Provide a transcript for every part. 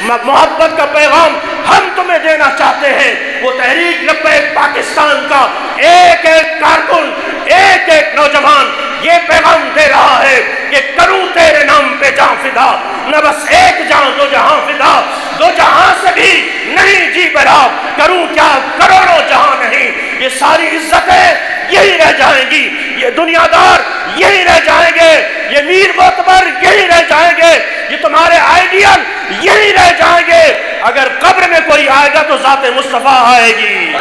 محبت کا پیغام ہم تمہیں دینا چاہتے ہیں۔ وہ تحریک لبیک پاکستان کا ایک ایک کارکن، ایک ایک نوجوان یہ پیغام دے رہا ہے کہ کروں تیرے نام پہ جان فدا، نہ بس ایک جان دو جہاں فدا، دو جہاں سے بھی نہیں جی بھرا، کروں کیا کروڑوں جہاں نہیں۔ یہ ساری عزتیں یہی رہ جائیں گی، یہ دنیا دار یہی رہ جائیں گے، یہ میر معتبر یہی رہ جائیں گے، یہ تمہارے آئیڈیل یہی رہ جائیں گے۔ اگر قبر میں کوئی آئے گا تو ذات مصطفیٰ آئے گی۔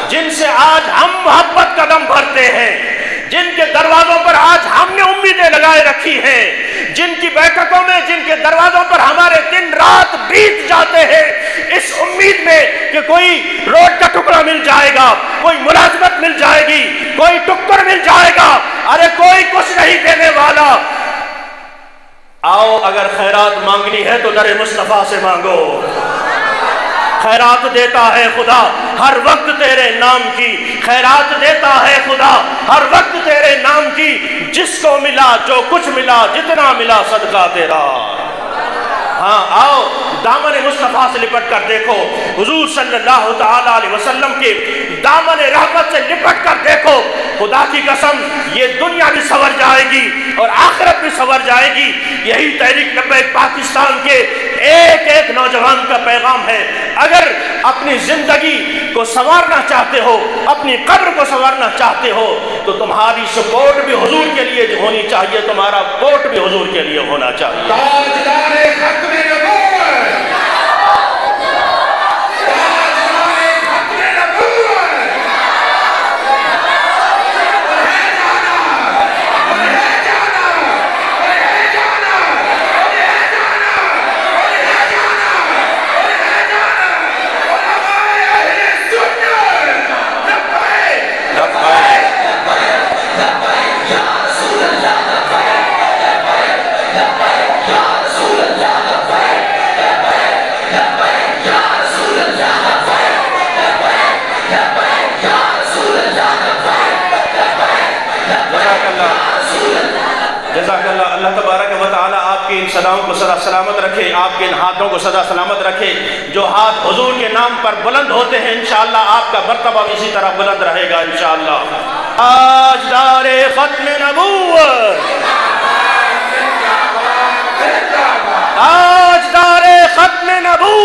جن سے آج ہم محبت کا دم بھرتے ہیں، جن کے دروازوں پر آج ہم نے امیدیں لگائے رکھی ہیں، جن کی بیٹھکوں میں، جن کے دروازوں پر ہمارے دن رات بیت جاتے ہیں اس امید میں کہ کوئی روڈ کا ٹکڑا مل جائے گا، کوئی ملازمت مل جائے گی، کوئی ٹکر مل جائے گا، ارے کوئی کچھ نہیں دینے والا۔ آؤ اگر خیرات مانگنی ہے تو در مصطفیٰ سے مانگو۔ خیرات دیتا ہے خدا ہر وقت تیرے نام کی، خیرات دیتا ہے خدا ہر وقت تیرے نام کی، جس کو ملا جو کچھ ملا جتنا ملا صدقہ تیرا۔ ہاں آؤ دامن مصطفیٰ سے لپٹ کر دیکھو، حضور صلی اللہ تعالی علیہ وسلم کے دامن رحمت سے لپٹ کر دیکھو، خدا کی قسم یہ دنیا بھی سنور جائے گی اور آخرت بھی سنور جائے گی۔ یہی تحریک لبیک پاکستان کے ایک ایک نوجوان کا پیغام ہے۔ اگر اپنی زندگی کو سنوارنا چاہتے ہو، اپنی قبر کو سنوارنا چاہتے ہو تو تمہاری سپورٹ بھی حضور کے لیے ہونی چاہیے، تمہارا ووٹ بھی حضور کے لیے ہونا چاہیے۔ تاجدار ختم نبوت، جزاک اللہ۔ اللہ تبارک و تعالی آپ کے ان صداؤں کو سدا سلامت رکھے، آپ کے ان ہاتھوں کو سدا سلامت رکھے۔ جو ہاتھ حضور کے نام پر بلند ہوتے ہیں انشاءاللہ آپ کا مرتبہ بھی اسی طرح بلند رہے گا انشاءاللہ۔ تاجدار ختم نبوت، تاجدار ختم نبوت۔